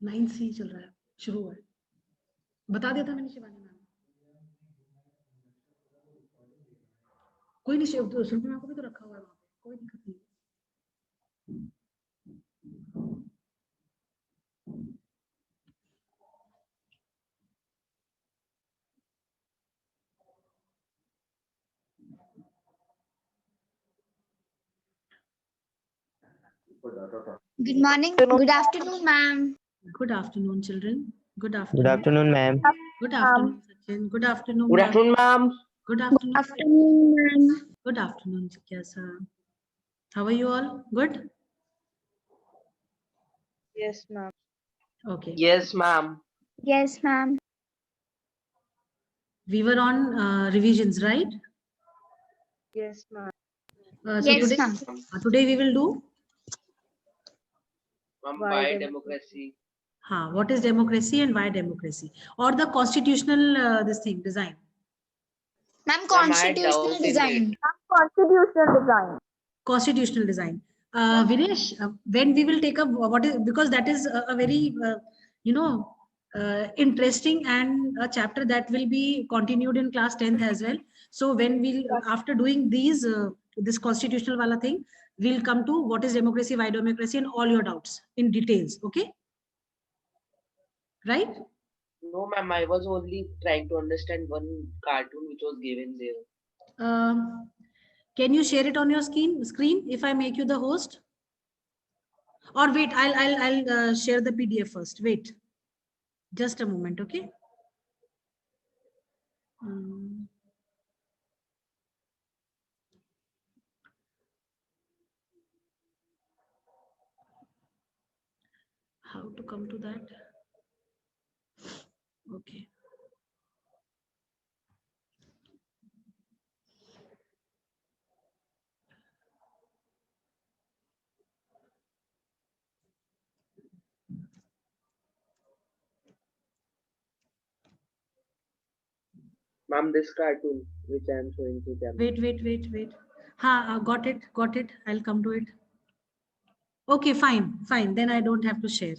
9C चल रहा है, शुरू हुआ है, बता दिया था मैंने शिवानी मैम। कोई नहीं, सुरभि मैम को भी तो रखा हुआ है वहाँ पे, कोई दिक्कत नहीं। Good morning. Good afternoon, ma'am. Good afternoon, children. Good Good afternoon. afternoon, ma'am. Good afternoon, Sachin. Good afternoon, Good ma'am. afternoon, ma'am. Good afternoon. Afternoon, ma'am. Good afternoon, Jigyasa. How are you all? Good? Yes, ma'am. Okay. Yes, ma'am. Yes, ma'am. We were on revisions, right? Yes, ma'am. So Yes, today, ma'am. today we will do Ma'am, Why why democracy? democracy? what is democracy and why democracy, or the constitutional this thing design. Ma'am, Ma'am, I had constitutional doubt in design. it. Constitutional design. Constitutional design. Ma'am. Vinesh, when we will take up what is, because that is a very you know interesting and a chapter that will be continued in class 10th as well. So when we'll after doing these this constitutional wala thing, we'll come to what is democracy, why democracy, and all your doubts in details. Okay, right? No, ma'am, I was only trying to understand one cartoon which was given there. Can you share it on your screen if I make you the host? Or wait, I'll share the PDF first. Wait, just a moment, okay? How to come to that? Okay. Ma'am, this cartoon which I am showing to camera. Wait. Got it. I'll come to it. Okay, fine. Then I don't have to share.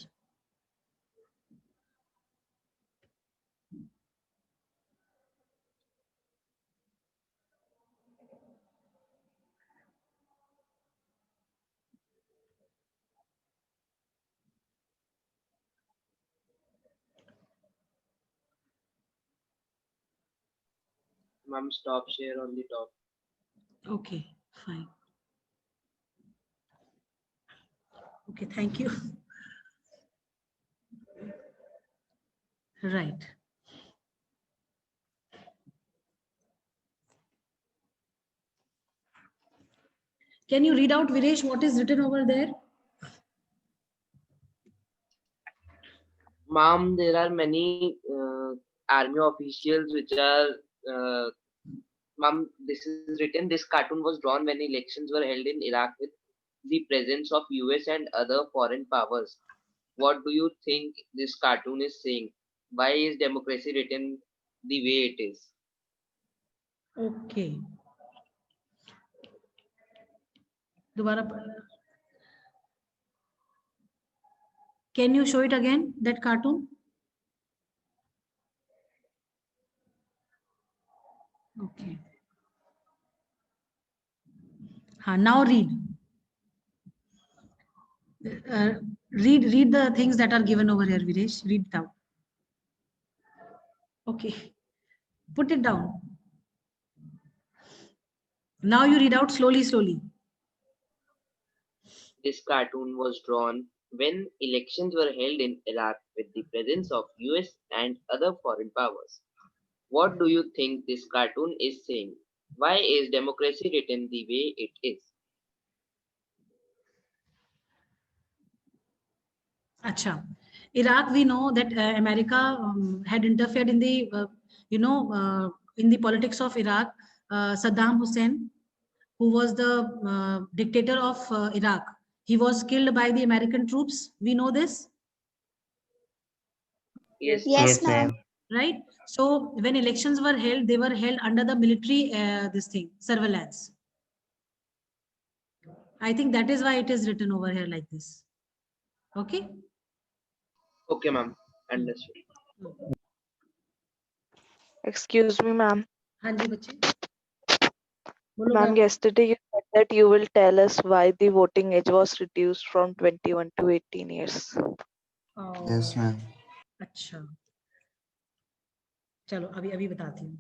Ma'am, stop share on the top. Okay, fine. Okay, thank you. Right. Can you read out, Viresh, what is written over there? Ma'am, there are many army officials which are. Ma'am, this is written. This cartoon was drawn when elections were held in Iraq with the presence of US and other foreign powers. What do you think this cartoon is saying? Why is democracy written the way it is? Okay. दोबारा Can you show it again, that cartoon? Okay. Now read. Read the things that are given over here, Viresh. Read it out. Okay. Put it down. Now you read out slowly. This cartoon was drawn when elections were held in Iraq with the presence of US and other foreign powers. What do you think this cartoon is saying? Why is democracy written the way it is? Acha. Iraq, we know that America had interfered in the, in the politics of Iraq. Saddam Hussein, who was the dictator of Iraq, he was killed by the American troops. We know this, Yes, Yes, ma'am. ma'am. right? So when elections were held, they were held under the military surveillance. I think that is why it is written over here like this. Okay. Okay, ma'am. Understood. Excuse me, ma'am. हाँ जी बच्चे बोलो Ma'am, ma'am. yesterday you said that you will tell us why the voting age was reduced from 21 to 18 years. Yes, ma'am. अच्छा चलो अभी अभी बताती हूँ.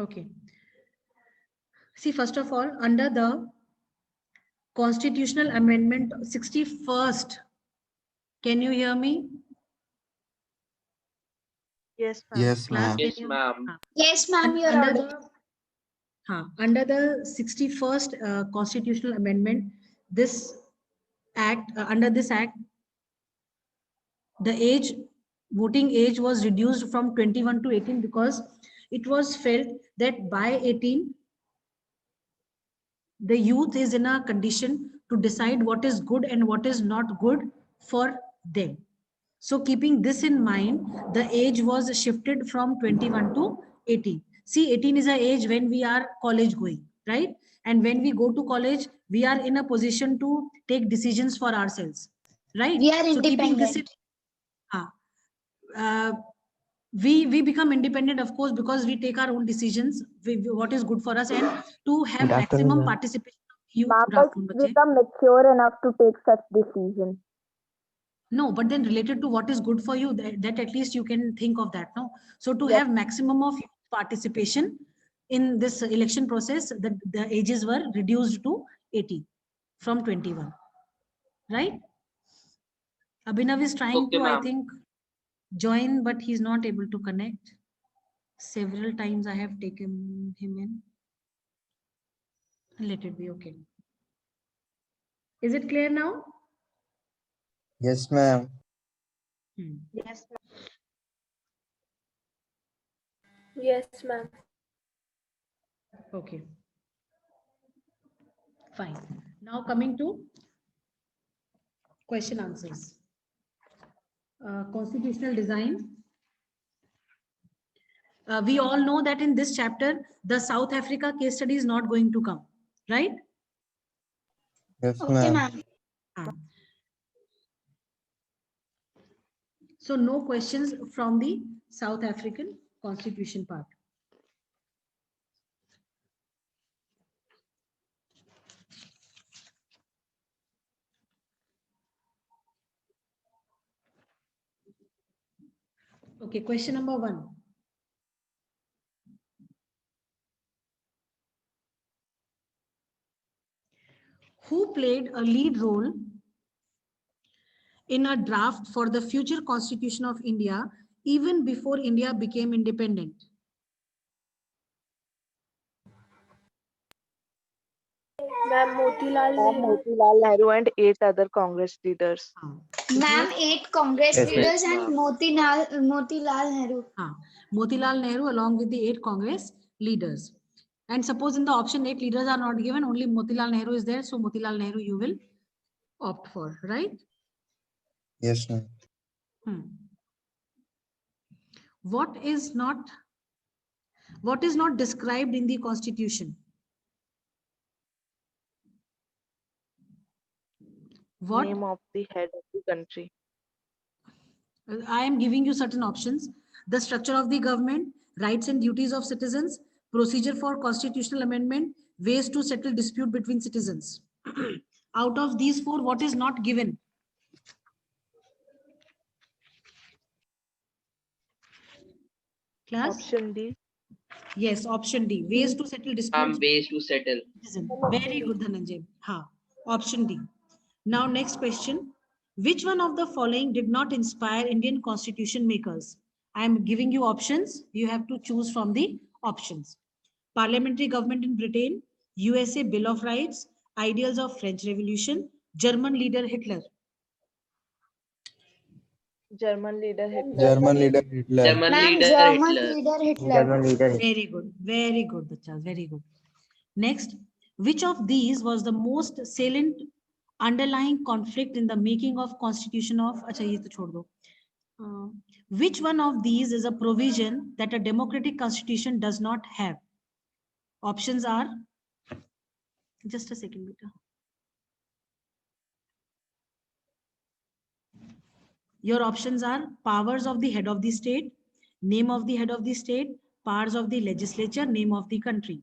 Okay. See, first of all, under the Constitutional Amendment 61st, can you hear me? Yes, ma'am. Yes, Class, ma'am. can Yes, you? ma'am. हाँ. Yes, ma'am, you're Under audible. under the 61st Constitutional Amendment, this act, under this act, the voting age was reduced from 21 to 18 because it was felt that by 18, the youth is in a condition to decide what is good and what is not good for them. So keeping this in mind, the age was shifted from 21 to 18. See, 18 is a age when we are college going, right? And when we go to college, we are in a position to take decisions for ourselves, right? We are So keeping this in, independent. we become independent, of course, because we take our own decisions, what is good for us, and to have Good afternoon, maximum ma'am. participation of youth. Ma'am, Good but afternoon, we Bache. become mature enough to take such decisions. No, but then related to what is good for you, that at least you can think of that, no? So to Yes. have maximum of participation in this election process, the ages were reduced to 18 from 21, right? Abhinav is trying Okay, to, I ma'am. think, join, but he's not able to connect. Several times I have taken him in. Let it be, okay. Is it clear now? Yes, ma'am. Yes, ma'am. Yes, ma'am. Okay. Fine. Now coming to question answers. Constitutional design. We all know that in this chapter, the South Africa case study is not going to come, right? Yes, Okay, ma'am. ma'am. So no questions from the South African constitution part. Okay, question number 1. Who played a lead role in a draft for the future constitution of India even before India became independent? Ma'am, Motilal Ma'am, Nehru. Motilal Nehru and 8 other Congress leaders. Ma'am, 8 Congress Yes, leaders ma'am. and Motilal Nehru. Motilal Nehru along with the 8 Congress leaders. And suppose in the option 8 leaders are not given, only Motilal Nehru is there. So Motilal Nehru you will opt for, right? Yes, ma'am. What is not described in the constitution? What? Name of the head of the country. I am giving you certain options. The structure of the government, rights and duties of citizens, procedure for constitutional amendment, ways to settle dispute between citizens. Out of these 4, what is not given? Class? Option D. Yes, option D. Ways to settle disputes. Ways to settle. Very good, Dhananjay. Option D. Now, next question. Which one of the following did not inspire Indian constitution makers? I am giving you options. You have to choose from the options. Parliamentary government in Britain, USA Bill of Rights, ideals of French Revolution, German leader Hitler. German leader Hitler. German leader Hitler. German Ma'am, leader German Hitler. leader Hitler. German leader. Very good, bachas, very good. Next, which of these was the most salient underlying conflict in the making of Constitution of? अच्छा ये तो छोड़ दो. Which one of these is a provision that a democratic constitution does not have? Options are, just a second, beta. Your options are powers of the head of the state, name of the head of the state, powers of the legislature, name of the country.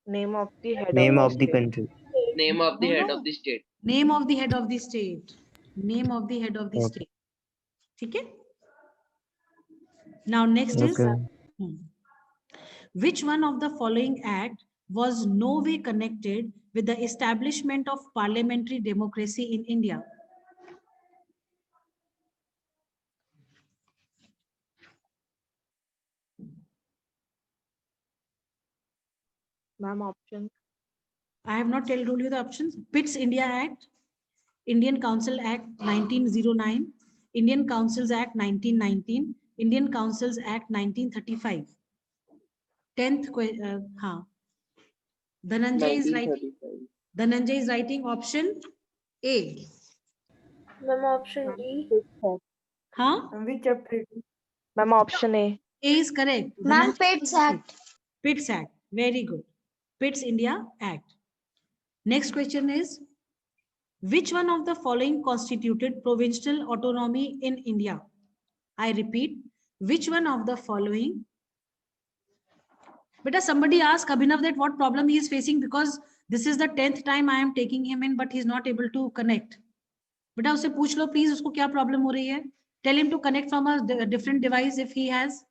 Name of the head Name of of the state. country. Name of the No, head no. of the state. Name of the head of the state. Name of the head of the Okay. state. ठीक है? Now next is, Okay. which one of the following act was no way connected with the establishment of parliamentary democracy in India? Ma'am, option. I have not told you the options. Pitt's India Act, Indian Council Act 1909, Indian Councils Act 1919, Indian Councils Act 1935. 10th question. Dhananjay is writing. 1935. Dhananjay is writing option A. Ma'am, option D. Huh? Ma'am, option A. A is correct. Ma'am, Dhananjay Pitt's is right. Act. Pitt's Act. Very good. Pitt's India Act. Next question is, which one of the following constituted provincial autonomy in India? I repeat, which one of the following? Beta, somebody asked Abhinav that what problem he is facing, because this is the 10th time I am taking him in, but he's not able to connect. Beta, usse पूछ लो please, उसको क्या problem हो रही है? Tell him to connect from a different device if he has.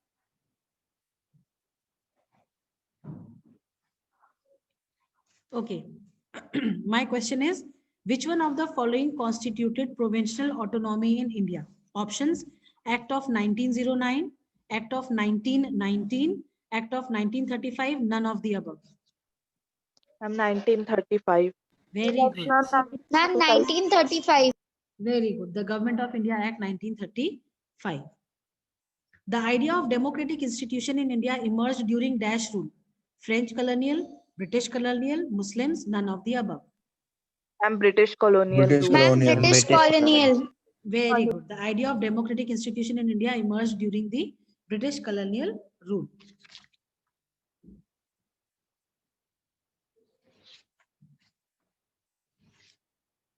Okay. My question is, which one of the following constituted provincial autonomy in India? Options: Act of 1909, Act of 1919, Act of 1935, none of the above. Ma'am, 1935. Very good. Ma'am, 1935. Very good. The Government of India Act 1935. The idea of democratic institution in India emerged during dash rule. French colonial, British colonial, Muslims, none of the above. Ma'am, British colonial British rule. Ma'am, colonial. British colonial. Very good. The idea of democratic institution in India emerged during the British colonial rule.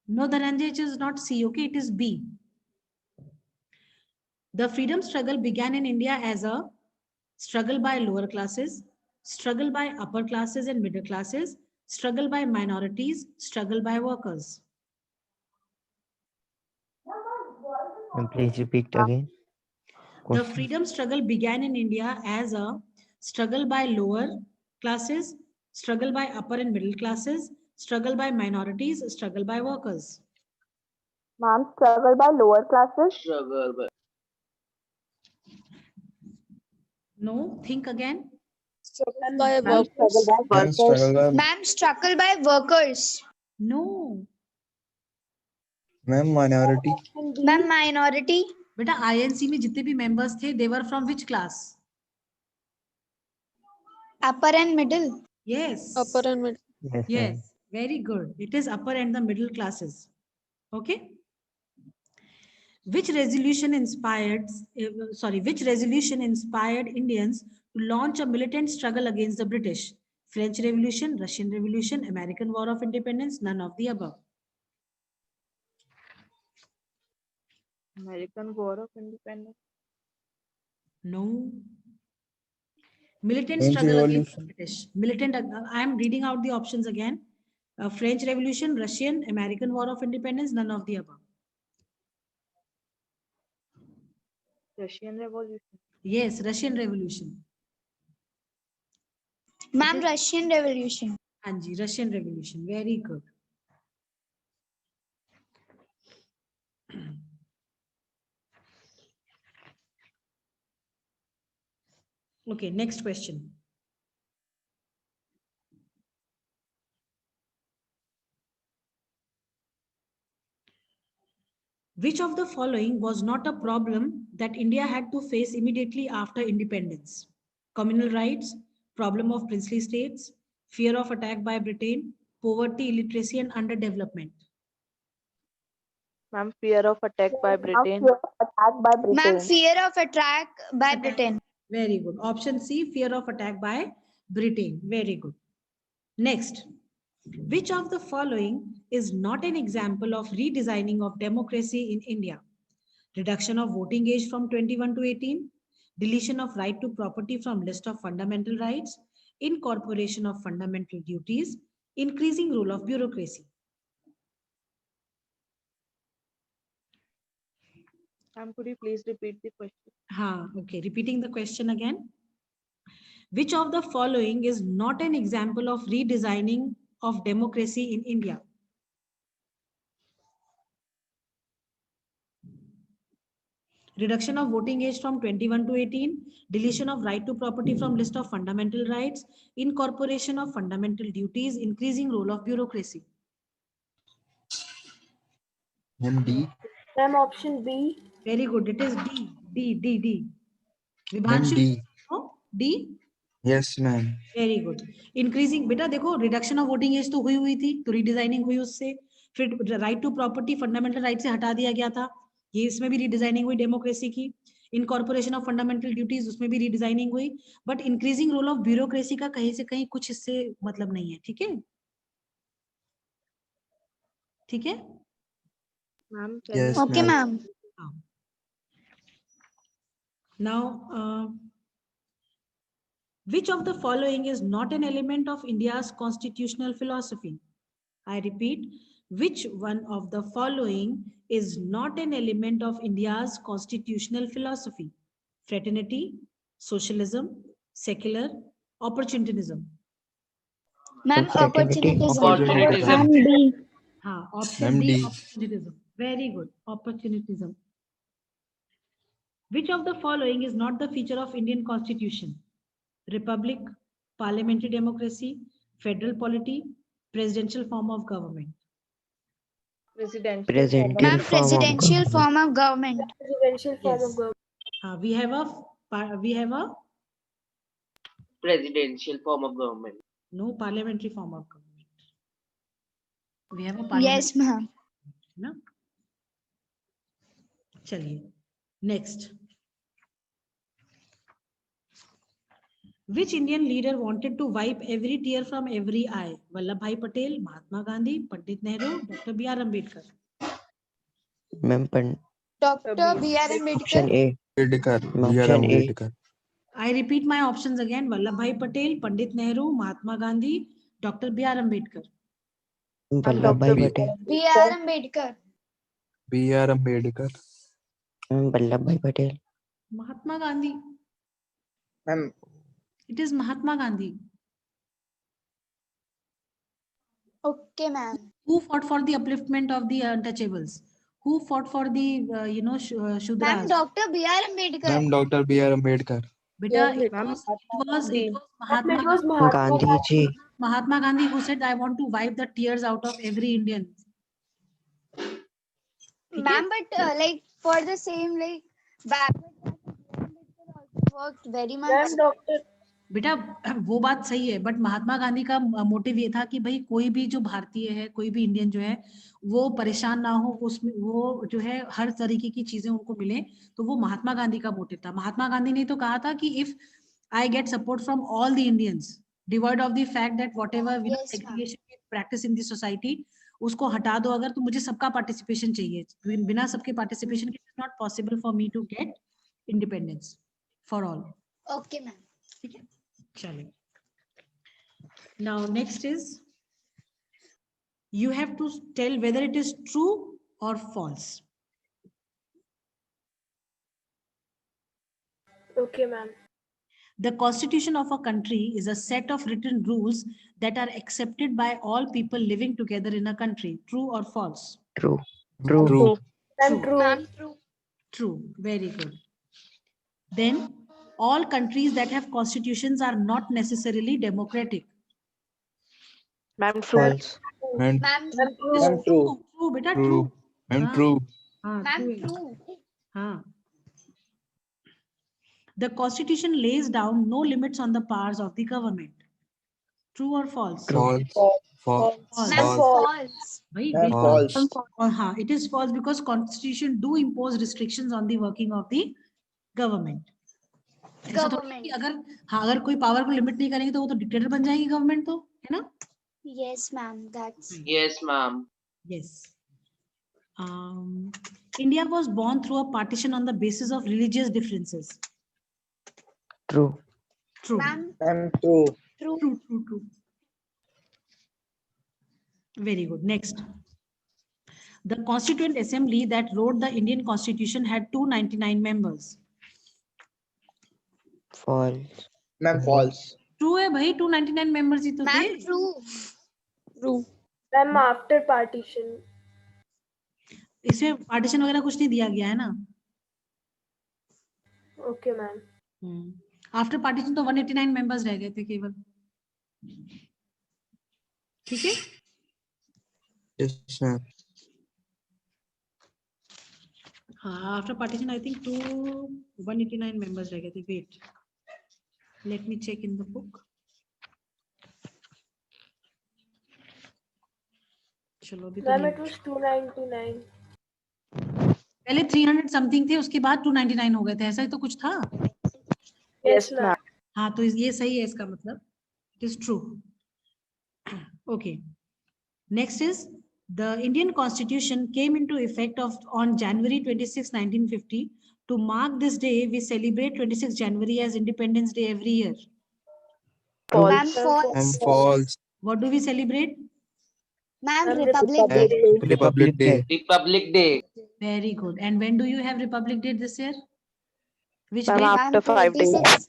No, Dhananjay, it is not C, okay? It is B. The freedom struggle began in India as a struggle by lower classes, struggle by upper classes and middle classes, struggle by minorities, struggle by workers. And please repeat again. The Question. freedom struggle began in India as a struggle by lower classes, struggle by upper and middle classes, struggle by minorities, struggle by workers. Ma'am, struggle by lower classes. Struggle by No, think again. By Ma'am, struggle by Then struggle by Ma'am, struggle by workers. No. ma'am minority. Ma'am, minority. बेटा INC में जितने भी members थे, they were from which class? Upper and middle. Yes. upper and middle. Yes, ma'am. Yes, very good. It is upper and the middle classes. Okay. Which resolution inspired Indians to launch a militant struggle against the British? French Revolution, Russian Revolution, American War of Independence, none of the above. American War of Independence. No. Militant French struggle against the Revolution. British. Militant, I am reading out the options again. French Revolution, Russian, American War of Independence, none of the above. Russian Revolution. Yes, Russian Revolution. Ma'am, Russian Revolution. Anji, Russian Revolution. Very good. Okay, next question. Which of the following was not a problem that India had to face immediately after independence? Communal rights, problem of princely states, fear of attack by Britain, poverty, illiteracy, and underdevelopment. Ma'am, fear of attack by Britain. Attacked by Ma'am, Britain. fear of attack by Britain. Very good. Option C, fear of attack by Britain. Very good. Next, which of the following is not an example of redesigning of democracy in India? Reduction of voting age from 21 to 18, deletion of right to property from list of fundamental rights, incorporation of fundamental duties, increasing role of bureaucracy. Ma'am, could you please repeat the question? Okay, repeating the question again. Which of the following is not an example of redesigning of democracy in India? Reduction of voting age from 21 to 18, deletion of right to property from list of fundamental rights, incorporation of fundamental duties, increasing role of bureaucracy. Ma'am, D. Ma'am, option B. Very good. It is D. Ma'am, Vibhanshu, D. no? D? Yes, ma'am. Very good. Increasing, बेटा देखो reduction of voting as तो हुई थी, तो redesigning हुई उससे, फिर right to property fundamental right से हटा दिया गया था, ये इसमें भी रीडिजाइनिंग हुई डेमोक्रेसी की. इनकॉर्पोरेशन ऑफ फंडामेंटल ड्यूटीज, उसमें भी रीडिजाइनिंग हुई. But increasing role of bureaucracy का कहीं से कहीं कुछ इससे मतलब नहीं है. ठीक है, ठीक है. Ma'am, Yes, Okay, ma'am. ma'am. Now, which of the following is not an element of India's constitutional philosophy? I repeat, which one of the following is not an element of India's constitutional philosophy? Fraternity, socialism, secular, opportunism. Ma'am, opportunism. Opportunism. Ma'am, D. Option Ma'am, D, D. opportunism. Very good, opportunism. Which of the following is not the feature of Indian constitution? Republic, parliamentary democracy, federal polity, presidential form of government. Presidential. Presidential Ma'am, form of presidential government. form of government. Presidential form Yes. of government. We have a Presidential form of government. no parliamentary form of government. We have a Yes, parliamentary. ma'am. ना? चलिए, next. Which Indian leader wanted to wipe every tear from every eye? Vallabhbhai Patel, Mahatma Gandhi, Pandit Nehru, Dr. B.R. Ambedkar. Ma'am, Dr. B.R. option Ambedkar. A. Ambedkar. Ma'am, B.R. option A. Ambedkar. I repeat my options again. Vallabhbhai Patel, Pandit Nehru, Mahatma Gandhi, Dr. B.R. Ambedkar. Vallabhbhai Patel. B.R. Ambedkar. B.R. Ambedkar. Ma'am, Vallabhbhai Patel. Mahatma Gandhi. Ma'am, It is Mahatma Gandhi. Okay, ma'am. Who fought for the upliftment of the untouchables? Who fought for the, Ma'am, Shudras? Dr. B.R. Ambedkar. ma'am, Dr. B.R. Ambedkar. Beta, Yes, it ma'am. was Ma'am, Mahatma it was Gandhi. Mahatma Gandhi ji. Mahatma Gandhi who said, I want to wipe the tears out of every Indian. Ma'am, but like for the same, like backward Ambedkar also worked very much. Ma'am, Dr. बेटा वो बात सही है, but Mahatma Gandhi का motive ये था कि भाई कोई भी जो भारतीय है, कोई भी इंडियन जो है वो परेशान ना हो, उसमें वो जो है हर तरीके की चीजें उनको मिले, तो वो महात्मा गांधी का मोटिव था. महात्मा गांधी ने तो कहा था कि if I get support from all the Indians, divide of the fact that whatever we Yes, ma'am. Segregation practice in the society, उसको हटा दो अगर, तो मुझे सबका पार्टिसिपेशन चाहिए. बिना सबके पार्टिसिपेशन के it is not possible for me to get independence for all. Okay, ma'am. ठीक है, चलिए. Now next is, you have to tell whether it is true or false. Okay, ma'am. The constitution of a country is a set of written rules that are accepted by all people living together in a country. True or false? True. True. Ma'am, true. Ma'am, true. True. Very good. Then all countries that have constitutions are not necessarily democratic. Ma'am, true. False. Ma'am, Ma'am, Ma'am, It is true. true. True, beta, true. true. Ma'am, हाँ, true. हाँ, ma'am, true है. true. हाँ. The constitution lays down no limits on the powers of the government. True or false? True. False. False. False. Ma'am, False. false. Bhai, Ma'am, very- false. it is false because constitution do impose restrictions on the working of the government. ऐसा थोड़ी है कि Government. अगर कोई power को limit नहीं करेंगे तो वो तो डिक्टेटर बन जाएगी गवर्नमेंट तो, है ना? Yes, ma'am. That's Yes, ma'am. Yes. India was born through a partition on the basis of religious differences. True. True. ma'am, True. true. True. Very good. Next. The Constituent Assembly that wrote the Indian Constitution had 299 members. False. Ma'am, false. True है भाई, 299 members ही तो थे. Ma'am, true. True. Ma'am, after partition. इसमें partition वगैरह कुछ नहीं दिया गया है ना. Okay, ma'am. आफ्टर पार्टीशन तो 189 मेंबर्स रह गए थे केवल. ठीक है. Yes, ma'am. हाँ, after partition I think 189 members रह गए थे. Wait, let me check in the book. चलो अभी तो Ma'am, नहीं. it was 299. पहले 300 समथिंग थे, उसके बाद 299 हो गए थे, ऐसा ही तो कुछ था. Yes, ma'am. ma'am. हाँ, तो ये सही है, इसका मतलब it is true. Okay. Next is the Indian Constitution came into effect on January 26, 1950. To mark this day, we celebrate 26 January as Independence Day every year. Ma'am, False. false. Ma'am, false. What do we celebrate? Ma'am, Ma'am, Republic Republic Day. Day. Republic Day. Republic Day. Very good. And when do you have Republic Day this year? Which Ma'am, day? after 5 days. 26.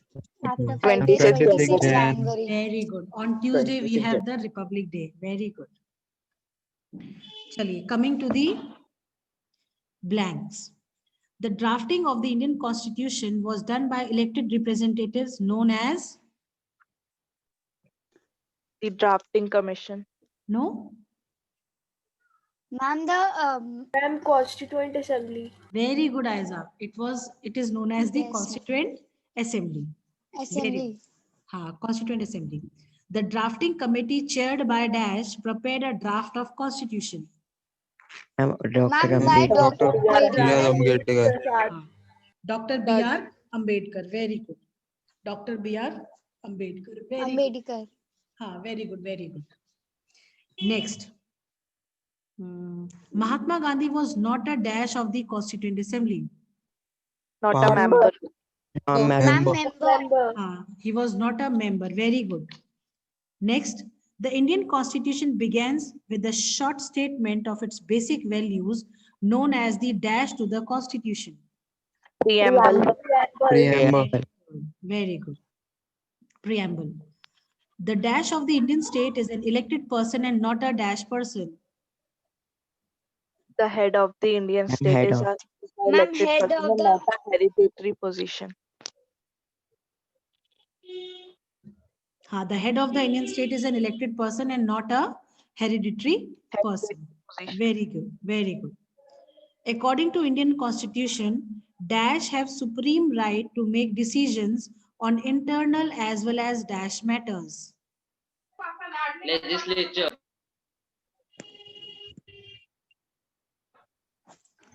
After 5 days, 26 26 Jan. January. Very good. On Tuesday, we 26 have the Republic Day. Very good. Chaliye, coming to the blanks. The drafting of the Indian Constitution was done by elected representatives known as, The drafting commission. no? Ma'am, Ma'am, Constituent Assembly. Very good, Aiza. It is known as the Yes, Constituent Assembly. assembly. Constituent Assembly. The drafting committee chaired by Dash prepared a draft of Constitution. Ma'am, Dr. Ma'am, by Ambedkar. Dr. B.R. Ambedkar. Ambedkar. Dr. B.R. Ambedkar. Very good. Dr. B.R. Ambedkar. Very good. Ambedkar. Very good. Very good. Next. Mahatma Gandhi was not a dash of the Constituent Assembly. Not a Ma'am. member. Ma'am, Ma'am, member. member. He was not a member. Very good. Next, the Indian Constitution begins with a short statement of its basic values known as the dash to the Constitution. Preamble. Preamble. Very good. Preamble. The dash of the Indian state is an elected person and not a dash person. The head of the Indian Ma'am, state head is of. a Ma'am, elected head person of and the- not a hereditary position. The head of the Indian state is an elected person and not a hereditary person. Position. Very good. Very good. According to Indian Constitution, dash have supreme right to make decisions on internal as well as dash matters. Legislature.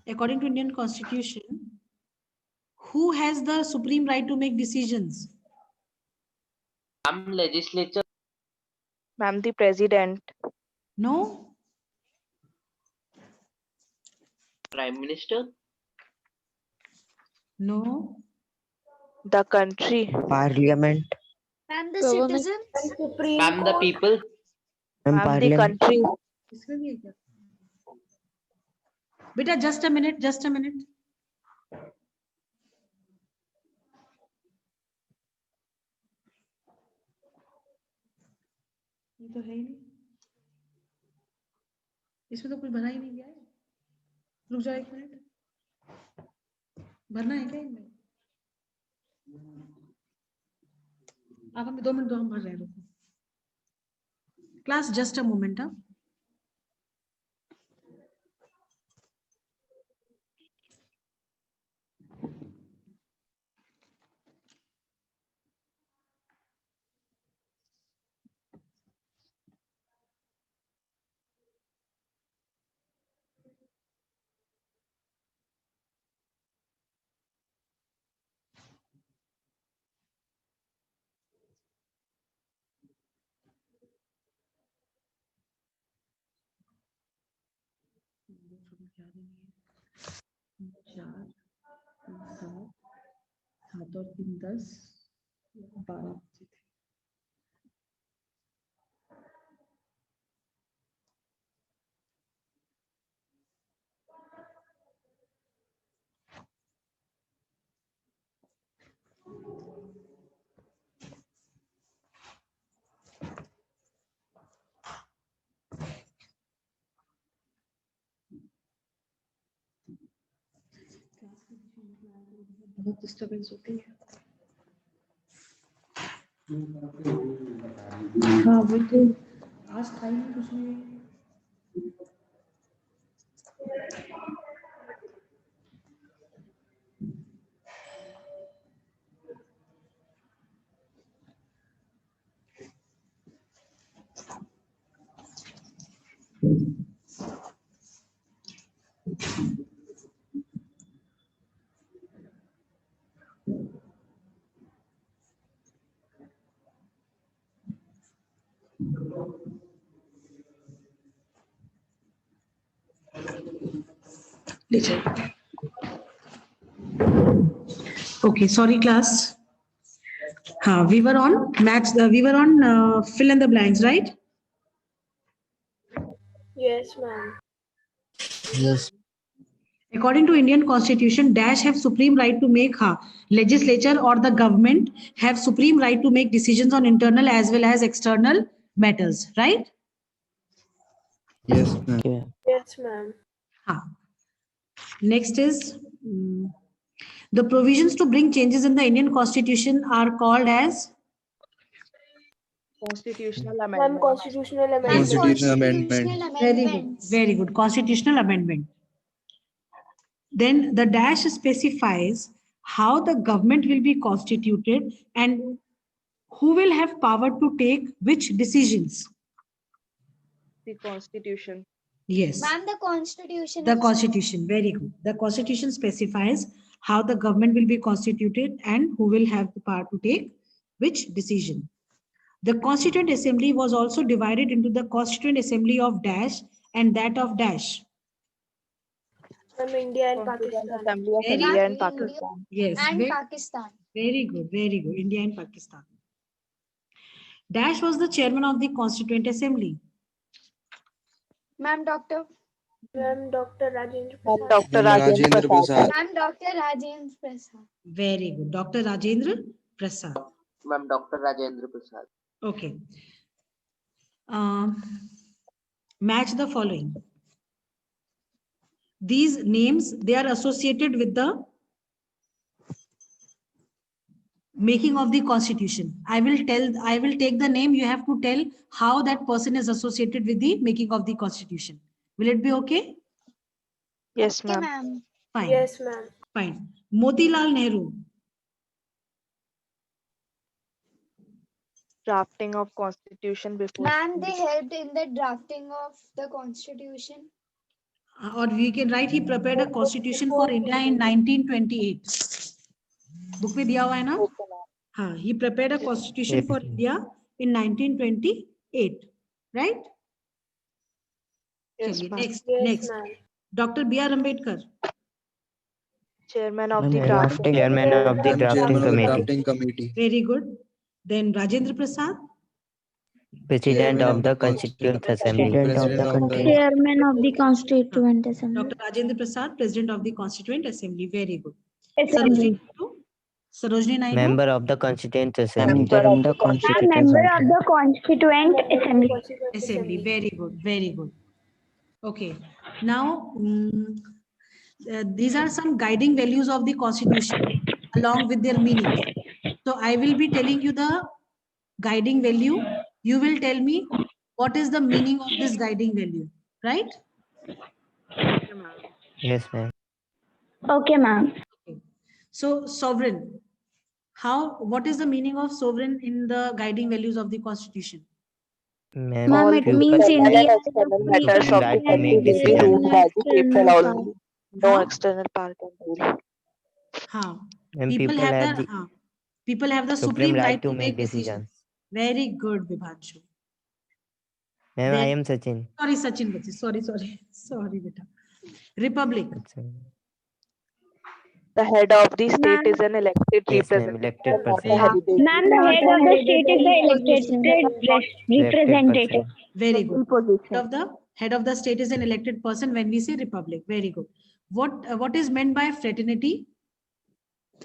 According to Indian Constitution, who has the supreme right to make decisions? Legislature. Ma'am, the president. No? Prime Minister. No? The country. Parliament. Ma'am, the Government. citizens. And Supreme The Court. people. Ma'am, Ma'am, the Parliament. country. इसमें भी है क्या? बेटा just a minute, just a minute. ये तो है ही नहीं, इसमें तो कुछ भरा ही नहीं गया है. रुक जाओ एक मिनट. भरना है क्या इनमें? आप हमें 2 मिनट दो, हम भर रहे हैं, रुको क्लास, जस्ट अ मोमेंट। चार, 7, 7 और 3 10, 12 बचे थे। बहुत डिस्टर्बेंस होती है। हाँ वही तो, आज था ही नहीं कुछ नहीं। Okay, sorry class. We were on fill in the blanks, right? Yes, ma'am. Yes. According to Indian Constitution, dash have supreme right to make legislature or the government have supreme right to make decisions on internal as well as external matters, right? Yes, ma'am. Okay. Yes, ma'am. Next is the provisions to bring changes in the Indian Constitution are called as Constitutional Ma'am, amendment. constitutional Ma'am, amendment. Constitutional constitutional amendment. amendments. very good constitutional amendment. Then the dash specifies how the government will be constituted and who will have power to take which decisions. The Constitution. Yes. Ma'am, the constitution. The itself. Constitution, very good. The Constitution specifies how the government will be constituted and who will have the power to take which decision. The Constituent Assembly was also divided into the Constituent Assembly of dash and that of dash. Ma'am, India and Constituent Pakistan. Assembly of Very India good. and Pakistan. Yes, And very, Pakistan. very good, India and Pakistan. Dash was the chairman of the Constituent Assembly. Ma'am, Dr. Ma'am, Dr. Rajendra Ma'am, Prasad. Dr. Ma'am, Rajendra Rajendra Prasad. Prasad. Ma'am, Dr. Rajendra Prasad. Very good. Dr. Rajendra Prasad. Ma'am, Dr. Rajendra Prasad. Okay. Match the following. These names, they are associated with the making of the Constitution. I will take the name. You have to tell how that person is associated with the making of the Constitution. Will it be okay? Yes, Okay, ma'am. ma'am. Fine. Yes, ma'am. Fine. Motilal Nehru. Drafting of Constitution before. Ma'am, they helped in the drafting of the constitution. Or we can write he prepared a constitution for India in 1928. Book में दिया हुआ है ना? Okay, ma'am. हाँ, he prepared a constitution for India in 1928, right? Yes, चलिए, ma'am. Yes, next. ma'am. Dr. B.R. Ambedkar. Chairman of Ma'am, the drafting. Chairman of the Ma'am, drafting Chairman of the committee. drafting committee. Very good. Then Rajendra Prasad. President of the Constituent Assembly. Chairman of the Constituent Assembly. Dr. Rajendra Prasad, President of the Constituent Assembly. Very good. Assembly. Sarojini Naidu. Member of the Constituent Assembly. Member of the Member of the Constituent Assembly. Assembly. Very good. Very good. Okay. Now, these are some guiding values of the Constitution along with their meanings. So I will be telling you the guiding value. You will tell me what is the meaning of this guiding value, right? Yes, ma'am. Okay, ma'am. Okay. So sovereign. What is the meaning of sovereign in the guiding values of the Constitution? Ma'am, Ma'am, All it people means internal India and is a external free matters supreme of country the right to and make country will there be is decisions. ruled no by the people external only. power. No Huh? external power can rule. Huh. And People people have have the the people have the supreme supreme right right to to make make decisions. decisions. Very good, Vibhanshu. Ma'am, I Very am Sachin. sorry, Sachin. Bachi. Sorry, beta. Republic. The head of the state Ma'am, is an elected Yes, ma'am. representative Elected and not a person. Very, heritage. ma'am, the head of the state is the elected Elected representative. person. very good. Head Position. of the state is an elected person when we say republic. Very good. What is meant by fraternity?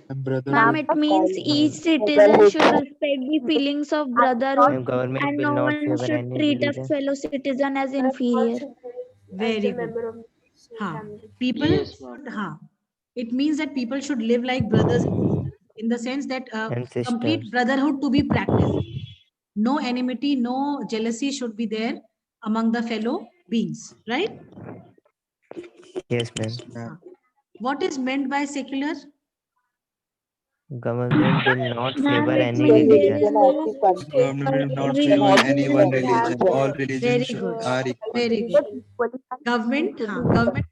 Ma'am, Brotherhood. it means each citizen Brotherhood. should respect the feelings of brotherhood Ma'am, government and will no not one favor should any treat a religion. fellow citizen as inferior. Very good. Huh. People Yes, ma'am. should, it means that people should live like brothers and sisters in the sense that And complete sisters. brotherhood to be practiced. No enmity, no jealousy should be there among the fellow beings, right? Yes, ma'am. Yes, ma'am. Huh. What is meant by secular? Government will not Ma'am, favor it any The means there religion. is religion of no the country Government will not can favor also any religion be one that religion. has All extended. religions Very good. are equal. Very good. Government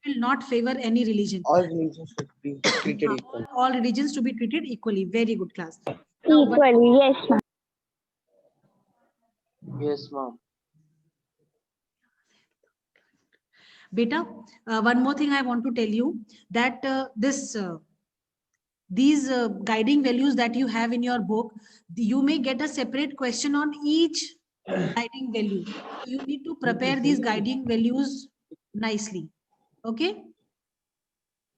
will not favor any religion. All religions should be treated equally. All religions to be treated equally. Very good, class. Now, equally. Yes, ma'am. Yes, ma'am. beta, one more thing I want to tell you that these guiding values that you have in your book, you may get a separate question on each guiding value. You need to prepare these guiding values nicely. Okay,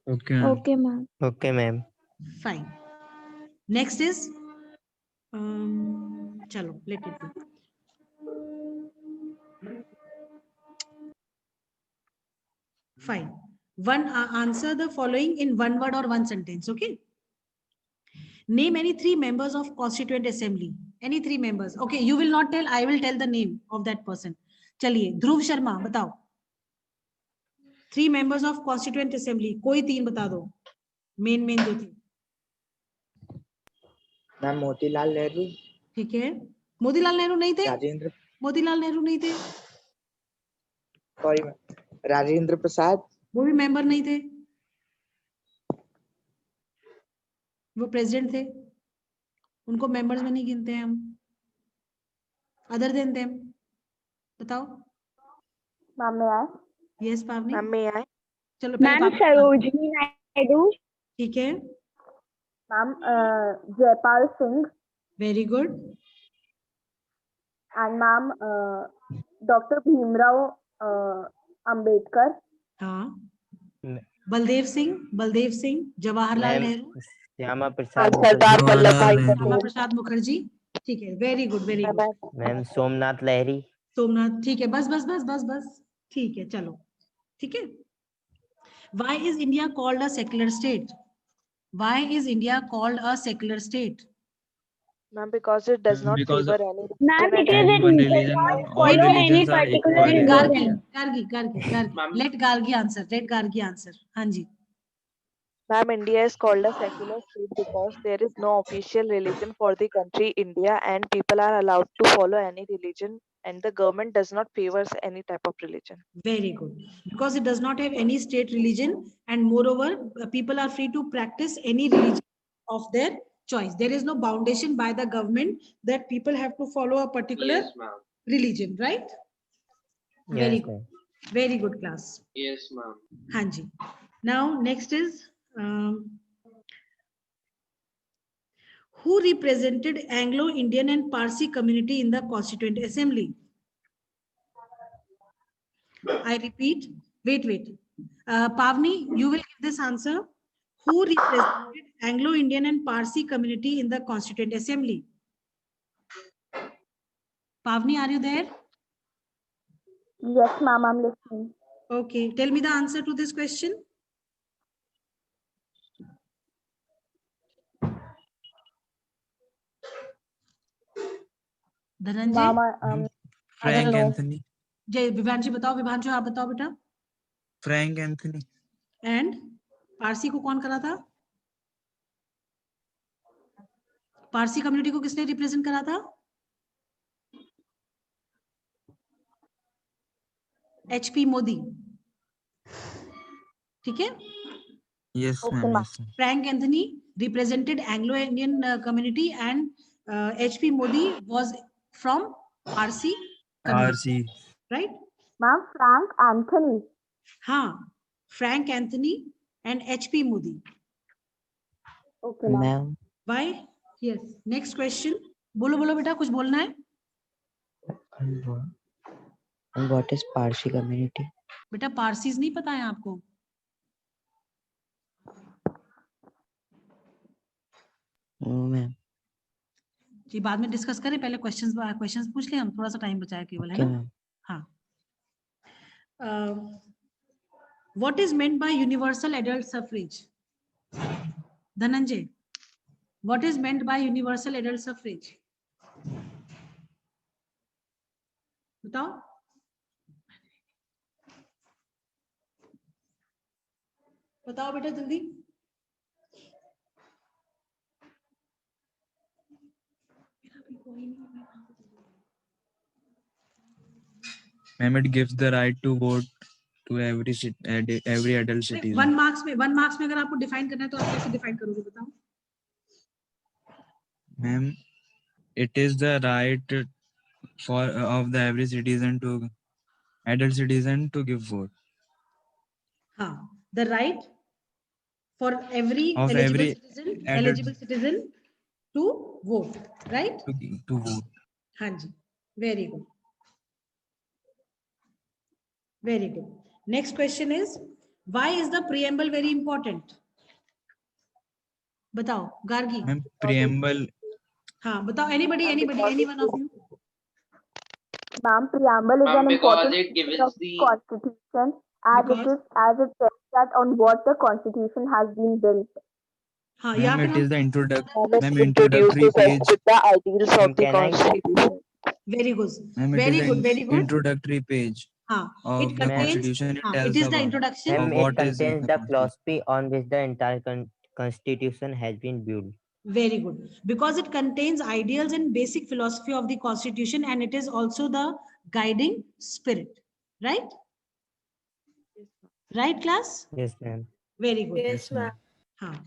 Okay. Okay, ma'am. Okay, ma'am. fine. Next is, chalo, let it be. Fine. Answer the following in one word or one sentence. Okay. Name any three members of Constituent Assembly. Any three members. Okay, you will not tell. I will tell the name of that person. चलिए ध्रुव शर्मा बताओ. Three members of Constituent Assembly. कोई तीन बता दो. Main जो थे. Ma'am Motilal Nehru, ठीक है. मोतीलाल नेहरू नहीं थे. राजेंद्र मोतीलाल नेहरू नहीं थे. सॉरी मैम, राजेंद्र प्रसाद, वो भी मेंबर नहीं थे. वो प्रेसिडेंट थे. उनको मेंबर्स में नहीं गिनते हैं हम. अदर देन देम बताओ. Ma'am, may I? यस पावनी. Ma'am, may I? चलो Ma'am, पहले Sarojini Naidu. ठीक है. Ma'am, Jaipal Singh very good. and ma'am, Dr. Bhimrao Ambedkar. हाँ. म- Baldev Singh, Jawaharlal ma'am, Nehru, Shyama And Prasad Sardar Mukherjee. Vallabhbhai Jawaharlal Shyama Patel. Prasad Mukherjee. ठीक है. Very good, very Ma'am, good. Ma'am, Somnath Lahiri. Somnath. ठीक है. बस. ठीक है. चलो. ठीक है. Why is India called a secular state? Why is India called a secular state? Ma'am, because it does not Because favor any Ma'am, religion it and is any one it does religion, not all follow any religions are particular equal Let in Gargi, religion. Gargi. Ma'am. Let Gargi answer. हाँ जी. Ma'am, India is called a secular state because there is no official religion for the country India and people are allowed to follow any religion and the government does not favor any type of religion. Very good. Because it does not have any state religion and moreover, people are free to practice any religion of their choice. There is no foundation by the government that people have to follow a particular Yes, ma'am. religion, right? Very Yes, good. ma'am. Very good class. Yes, ma'am. Hanji. Now next is who represented Anglo-Indian and Parsi community in the Constituent Assembly? I repeat. Wait. Pavni, you will give this answer. Who represented Anglo-Indian and Parsi community in the Constituent Assembly? Pavni, are you there? Yes, ma'am, I'm listening. Okay. Tell me the answer to this question. Dhananjay, Frank Anthony. जय विभांशी बताओ, विभांशु आप बताओ बेटा। Frank Anthony. And Parsi को कौन करा था? Parsi community को किसने रिप्रेजेंट करा था? HP मोदी। ठीक है। Yes, ma'am. Yes, ma'am. Frank Anthony represented Anglo-Indian community and HP Modi was from Parsi community, RC. right? Ma'am, Frank Anthony. हाँ, Frank Anthony and HP Modi. Okay, ma'am. Ma'am, Why? Yes. Next question. बोलो बोलो बेटा, कुछ बोलना है? and what is Parsi community? बेटा Parsis नहीं पता है आपको? No, ma'am. जी बाद में डिस्कस करें, पहले क्वेश्चंस पूछ लें, हम थोड़ा सा टाइम बचाया केवल, है Okay, ना? ma'am. हाँ. What is meant by universal adult suffrage? Dhananjay, what is meant by universal adult suffrage? बताओ. बताओ बेटा जल्दी. Ma'am, it gives the right to vote to every adult citizen. 1 marks में अगर आपको डिफाइन करना है तो आप कैसे डिफाइन करोगे बताओ? Ma'am, it is the right for of the every citizen to adult citizen to give vote. हाँ, the right for every Of eligible every citizen to vote, right? To vote. हाँ जी, very good. Very good. Next question is, why is the preamble very important? बताओ, Gargi. Ma'am, preamble. हाँ, बताओ. Anybody, any one of you? Ma'am, preamble is Ma'am, an because important it gives part of the Constitution as it tells that on what the Constitution has been built. हाँ, यहाँ Ma'am, पे it हम is the Ma'am, it introductory introduces us page. with the ideals Ma'am, of the can I- Constitution. very good. Ma'am, it Very is good. the Very good. introductory page हाँ, of it the contains. Constitution. It हाँ, tells it is the about introduction. Ma'am, what it is in contains the the Constitution. philosophy on which the entire constitution has been built. Very good. Because it contains ideals and basic philosophy of the Constitution, and it is also the guiding spirit. Right? Right, class? Yes, ma'am. Very good. Yes, ma'am. हाँ.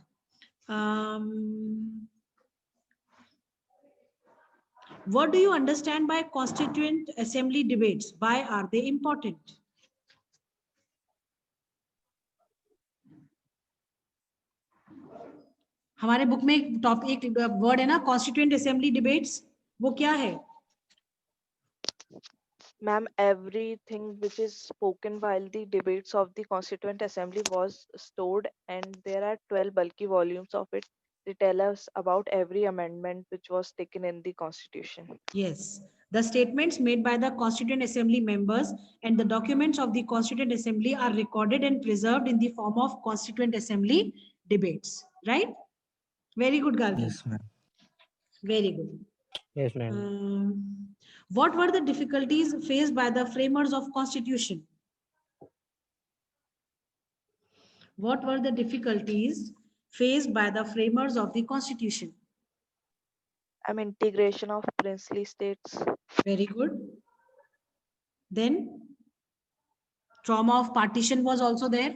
What do you understand by Constituent Assembly debates? Why are they important? हमारे book में एक word है ना, constituent assembly debates, वो क्या है? Ma'am, everything which is spoken while the debates of the Constituent Assembly was stored, and there are 12 bulky volumes of it. They tell us about every amendment which was taken in the Constitution. Yes. The statements made by the Constituent Assembly members and the documents of the Constituent Assembly are recorded and preserved in the form of Constituent Assembly debates. Right? Very good, Gargi. Yes, ma'am. Very good. Yes, ma'am. What were the difficulties faced by the framers of Constitution? What were the difficulties faced by the framers of the Constitution? Integration of princely states. Very good. Then trauma of partition was also there.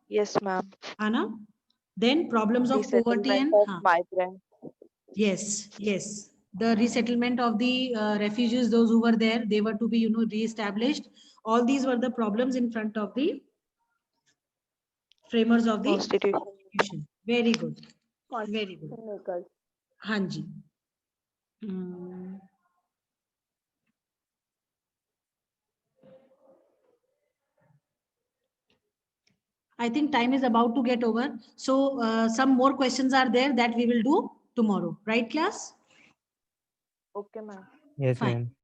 Yes, ma'am. Anna. Then problems of poverty Resettlement and of migrants. yes, yes. The resettlement of the refugees, those who were there, they were to be, re-established. All these were the problems in front of the framers of the Constitution. Very good. Very good. Makers. Hanji. I think time is about to get over. So some more questions are there that we will do tomorrow. Right, class? Okay, ma'am. Yes, Fine. ma'am.